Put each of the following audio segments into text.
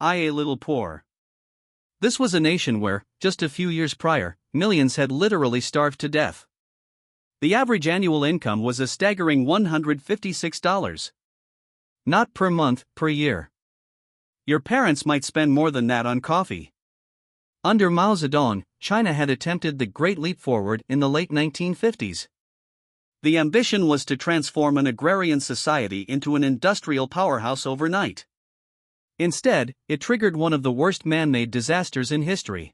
a little poor. This was a nation where, just a few years prior, millions had literally starved to death. The average annual income was a staggering $156. Not per month, per year. Your parents might spend more than that on coffee. Under Mao Zedong, China had attempted the Great Leap Forward in the late 1950s. The ambition was to transform an agrarian society into an industrial powerhouse overnight. Instead, it triggered one of the worst man-made disasters in history.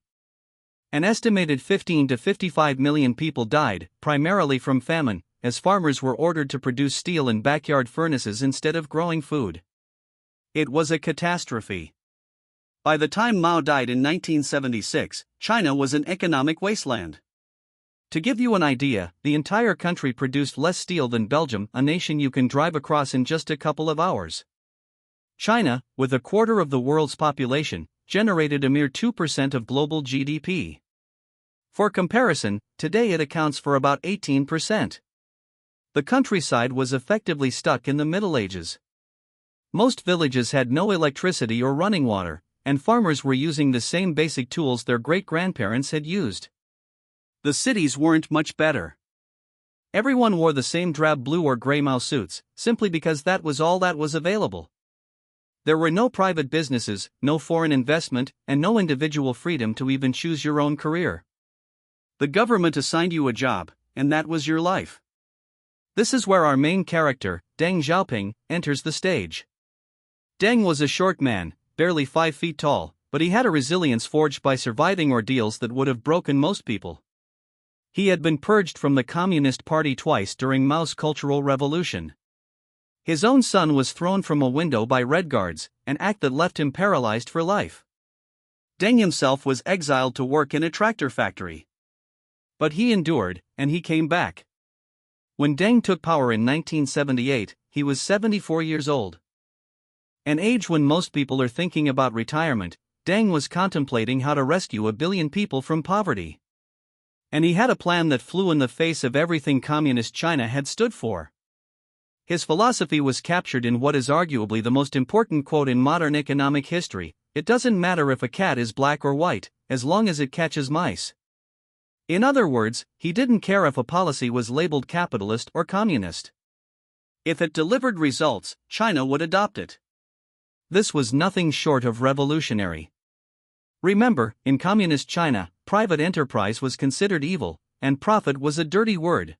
An estimated 15 to 55 million people died, primarily from famine, as farmers were ordered to produce steel in backyard furnaces instead of growing food. It was a catastrophe. By the time Mao died in 1976, China was an economic wasteland. To give you an idea, the entire country produced less steel than Belgium, a nation you can drive across in just a couple of hours. China, with a quarter of the world's population, generated a mere 2% of global GDP. For comparison, today it accounts for about 18%. The countryside was effectively stuck in the Middle Ages. Most villages had no electricity or running water, and farmers were using the same basic tools their great-grandparents had used. The cities weren't much better. Everyone wore the same drab blue or gray Mao suits, simply because that was all that was available. There were no private businesses, no foreign investment, and no individual freedom to even choose your own career. The government assigned you a job, and that was your life. This is where our main character, Deng Xiaoping, enters the stage. Deng was a short man, barely 5 feet tall, but he had a resilience forged by surviving ordeals that would have broken most people. He had been purged from the Communist Party twice during Mao's Cultural Revolution. His own son was thrown from a window by Red Guards, an act that left him paralyzed for life. Deng himself was exiled to work in a tractor factory. But he endured, and he came back. When Deng took power in 1978, he was 74 years old. An age when most people are thinking about retirement, Deng was contemplating how to rescue 1 billion people from poverty. And he had a plan that flew in the face of everything Communist China had stood for. His philosophy was captured in what is arguably the most important quote in modern economic history: "It doesn't matter if a cat is black or white, as long as it catches mice." In other words, he didn't care if a policy was labeled capitalist or communist. If it delivered results, China would adopt it. This was nothing short of revolutionary. Remember, in Communist China, private enterprise was considered evil, and profit was a dirty word.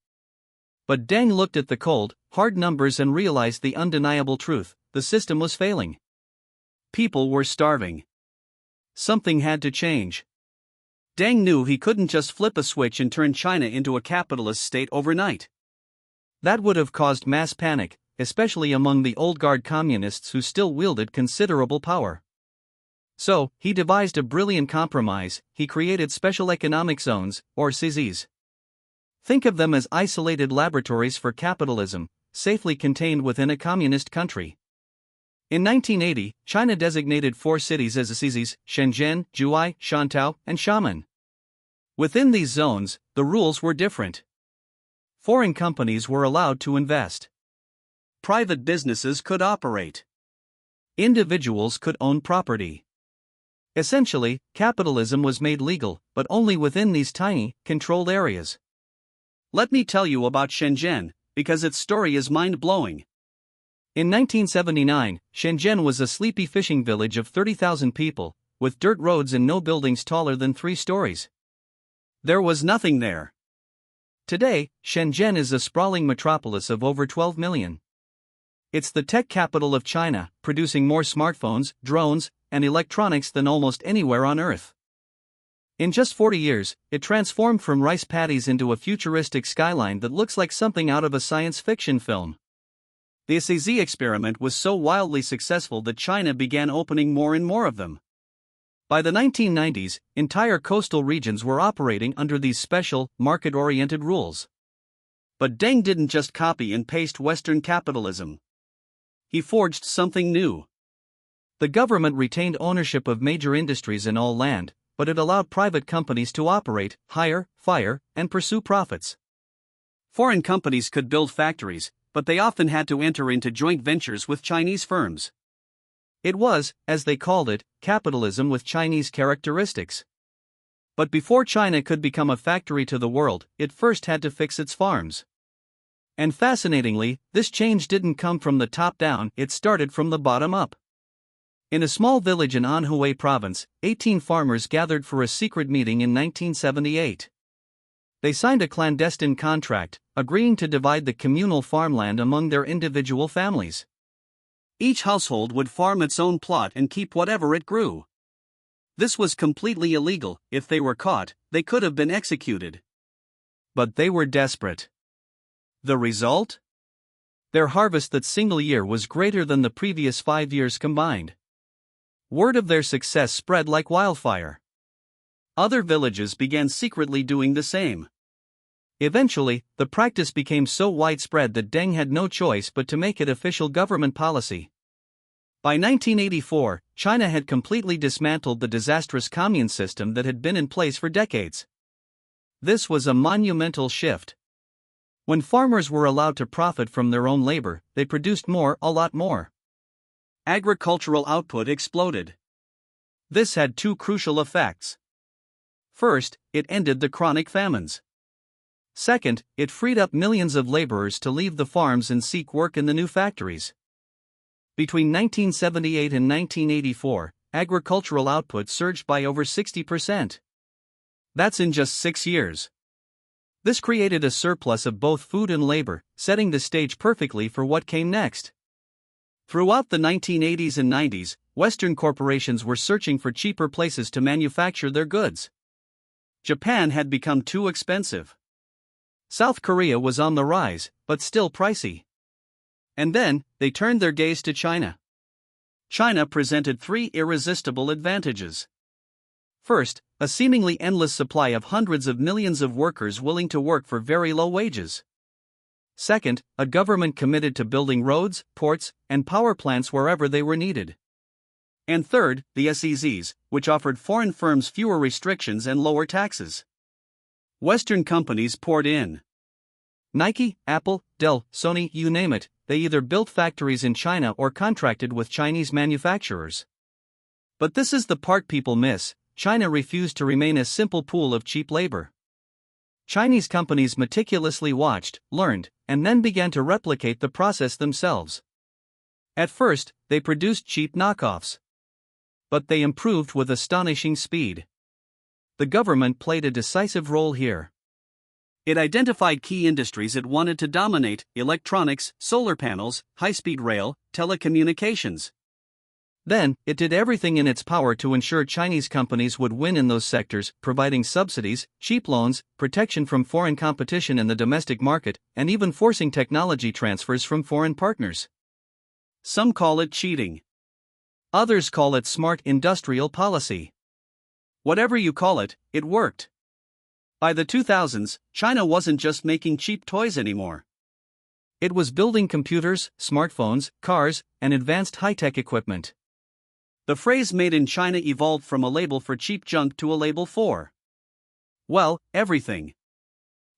But Deng looked at the cold, hard numbers and realized the undeniable truth: the system was failing. People were starving. Something had to change. Deng knew he couldn't just flip a switch and turn China into a capitalist state overnight. That would have caused mass panic, especially among the old guard communists who still wielded considerable power. So, he devised a brilliant compromise. He created special economic zones, or SEZs. Think of them as isolated laboratories for capitalism, safely contained within a communist country. In 1980, China designated 4 cities as SEZs: Shenzhen, Zhuhai, Shantou, and Xiamen. Within these zones, the rules were different. Foreign companies were allowed to invest. Private businesses could operate. Individuals could own property. Essentially, capitalism was made legal, but only within these tiny, controlled areas. Let me tell you about Shenzhen, because its story is mind-blowing. In 1979, Shenzhen was a sleepy fishing village of 30,000 people, with dirt roads and no buildings taller than 3 stories. There was nothing there. Today, Shenzhen is a sprawling metropolis of over 12 million. It's the tech capital of China, producing more smartphones, drones, and electronics than almost anywhere on Earth. In just 40 years, it transformed from rice paddies into a futuristic skyline that looks like something out of a science fiction film. The SEZ experiment was so wildly successful that China began opening more and more of them. By the 1990s, entire coastal regions were operating under these special, market-oriented rules. But Deng didn't just copy and paste Western capitalism. He forged something new. The government retained ownership of major industries in all land, but it allowed private companies to operate, hire, fire, and pursue profits. Foreign companies could build factories, but they often had to enter into joint ventures with Chinese firms. It was, as they called it, capitalism with Chinese characteristics. But before China could become a factory to the world, it first had to fix its farms. And fascinatingly, this change didn't come from the top down, it started from the bottom up. In a small village in Anhui province, 18 farmers gathered for a secret meeting in 1978. They signed a clandestine contract, agreeing to divide the communal farmland among their individual families. Each household would farm its own plot and keep whatever it grew. This was completely illegal. If they were caught, they could have been executed. But they were desperate. The result? Their harvest that single year was greater than the previous 5 years combined. Word of their success spread like wildfire. Other villages began secretly doing the same. Eventually, the practice became so widespread that Deng had no choice but to make it official government policy. By 1984, China had completely dismantled the disastrous commune system that had been in place for decades. This was a monumental shift. When farmers were allowed to profit from their own labor, they produced more, a lot more. Agricultural output exploded. This had two crucial effects. First, it ended the chronic famines. Second, it freed up millions of laborers to leave the farms and seek work in the new factories. Between 1978 and 1984, agricultural output surged by over 60%. That's in just 6 years. This created a surplus of both food and labor, setting the stage perfectly for what came next. Throughout the 1980s and 90s, Western corporations were searching for cheaper places to manufacture their goods. Japan had become too expensive. South Korea was on the rise, but still pricey. And then, they turned their gaze to China. China presented 3 irresistible advantages. First, a seemingly endless supply of hundreds of millions of workers willing to work for very low wages. Second, a government committed to building roads, ports, and power plants wherever they were needed. And third, the SEZs, which offered foreign firms fewer restrictions and lower taxes. Western companies poured in. Nike, Apple, Dell, Sony, you name it, they either built factories in China or contracted with Chinese manufacturers. But this is the part people miss: China refused to remain a simple pool of cheap labor. Chinese companies meticulously watched, learned, and then began to replicate the process themselves. At first, they produced cheap knockoffs. But they improved with astonishing speed. The government played a decisive role here. It identified key industries it wanted to dominate: electronics, solar panels, high-speed rail, telecommunications. Then, it did everything in its power to ensure Chinese companies would win in those sectors, providing subsidies, cheap loans, protection from foreign competition in the domestic market, and even forcing technology transfers from foreign partners. Some call it cheating. Others call it smart industrial policy. Whatever you call it, it worked. By the 2000s, China wasn't just making cheap toys anymore. It was building computers, smartphones, cars, and advanced high-tech equipment. The phrase "made in China" evolved from a label for cheap junk to a label for, well, everything.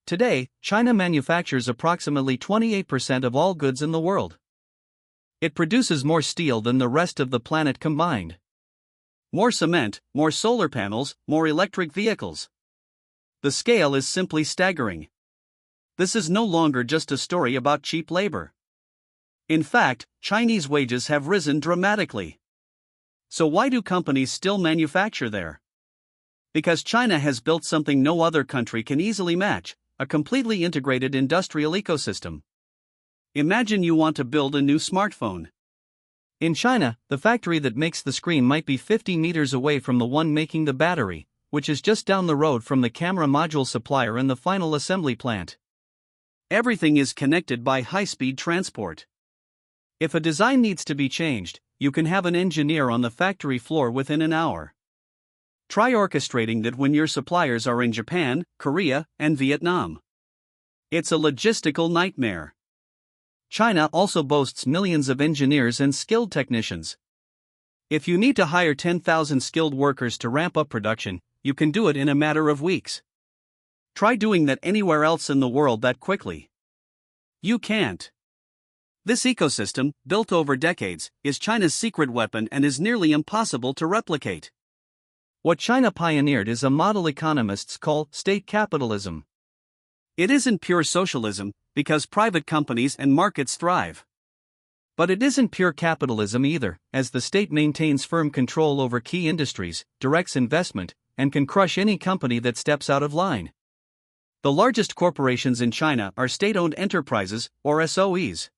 Today, China manufactures approximately 28% of all goods in the world. It produces more steel than the rest of the planet combined. More cement, more solar panels, more electric vehicles. The scale is simply staggering. This is no longer just a story about cheap labor. In fact, Chinese wages have risen dramatically. So why do companies still manufacture there? Because China has built something no other country can easily match: a completely integrated industrial ecosystem. Imagine you want to build a new smartphone. In China, the factory that makes the screen might be 50 meters away from the one making the battery, which is just down the road from the camera module supplier and the final assembly plant. Everything is connected by high-speed transport. If a design needs to be changed, you can have an engineer on the factory floor within an hour. Try orchestrating that when your suppliers are in Japan, Korea, and Vietnam. It's a logistical nightmare. China also boasts millions of engineers and skilled technicians. If you need to hire 10,000 skilled workers to ramp up production, you can do it in a matter of weeks. Try doing that anywhere else in the world that quickly. You can't. This ecosystem, built over decades, is China's secret weapon and is nearly impossible to replicate. What China pioneered is a model economists call state capitalism. It isn't pure socialism, because private companies and markets thrive. But it isn't pure capitalism either, as the state maintains firm control over key industries, directs investment, and can crush any company that steps out of line. The largest corporations in China are state-owned enterprises, or SOEs.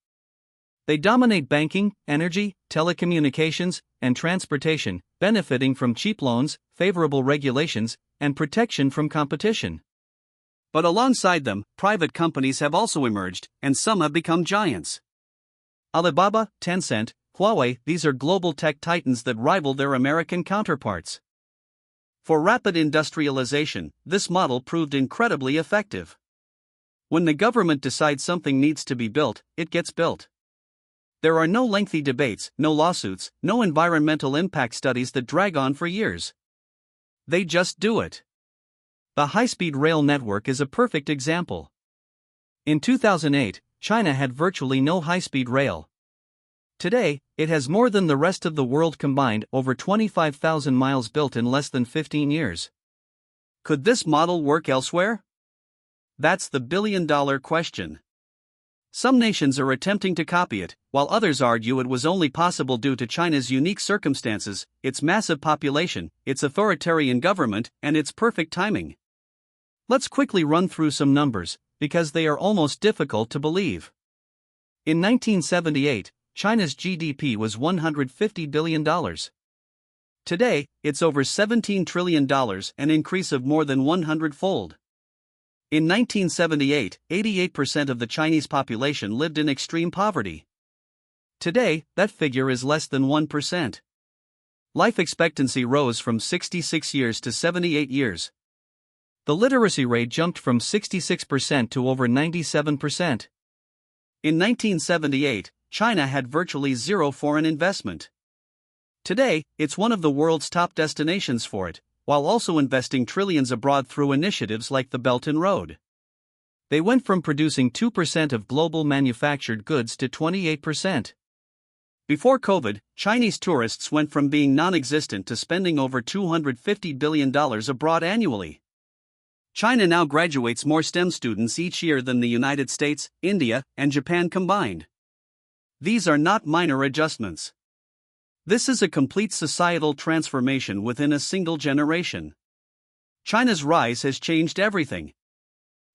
They dominate banking, energy, telecommunications, and transportation, benefiting from cheap loans, favorable regulations, and protection from competition. But alongside them, private companies have also emerged, and some have become giants. Alibaba, Tencent, Huawei, these are global tech titans that rival their American counterparts. For rapid industrialization, this model proved incredibly effective. When the government decides something needs to be built, it gets built. There are no lengthy debates, no lawsuits, no environmental impact studies that drag on for years. They just do it. The high-speed rail network is a perfect example. In 2008, China had virtually no high-speed rail. Today, it has more than the rest of the world combined, over 25,000 miles built in less than 15 years. Could this model work elsewhere? That's the billion-dollar question. Some nations are attempting to copy it, while others argue it was only possible due to China's unique circumstances, its massive population, its authoritarian government, and its perfect timing. Let's quickly run through some numbers, because they are almost difficult to believe. In 1978, China's GDP was $150 billion. Today, it's over $17 trillion, an increase of more than 100-fold. In 1978, 88% of the Chinese population lived in extreme poverty. Today, that figure is less than 1%. Life expectancy rose from 66 years to 78 years. The literacy rate jumped from 66% to over 97%. In 1978, China had virtually zero foreign investment. Today, it's one of the world's top destinations for it, while also investing trillions abroad through initiatives like the Belt and Road. They went from producing 2% of global manufactured goods to 28%. Before COVID, Chinese tourists went from being non-existent to spending over $250 billion abroad annually. China now graduates more STEM students each year than the United States, India, and Japan combined. These are not minor adjustments. This is a complete societal transformation within a single generation. China's rise has changed everything.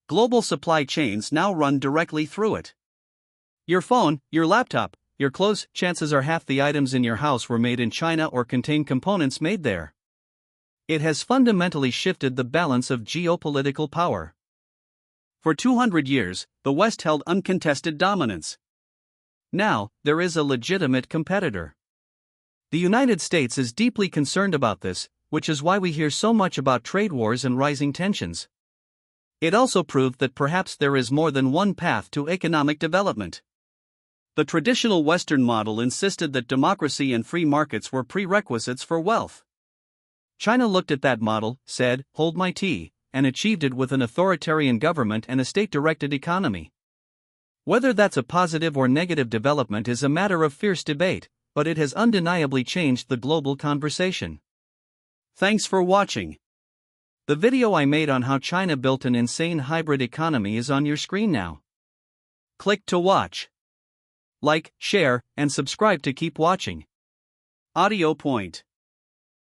Global supply chains now run directly through it. Your phone, your laptop, your clothes, chances are half the items in your house were made in China or contain components made there. It has fundamentally shifted the balance of geopolitical power. For 200 years, the West held uncontested dominance. Now, there is a legitimate competitor. The United States is deeply concerned about this, which is why we hear so much about trade wars and rising tensions. It also proved that perhaps there is more than one path to economic development. The traditional Western model insisted that democracy and free markets were prerequisites for wealth. China looked at that model, said, "Hold my tea," and achieved it with an authoritarian government and a state-directed economy. Whether that's a positive or negative development is a matter of fierce debate, but it has undeniably changed the global conversation. Thanks for watching. The video I made on how China built an insane hybrid economy is on your screen now. Click to watch. Like, share, and subscribe to keep watching. Audio point.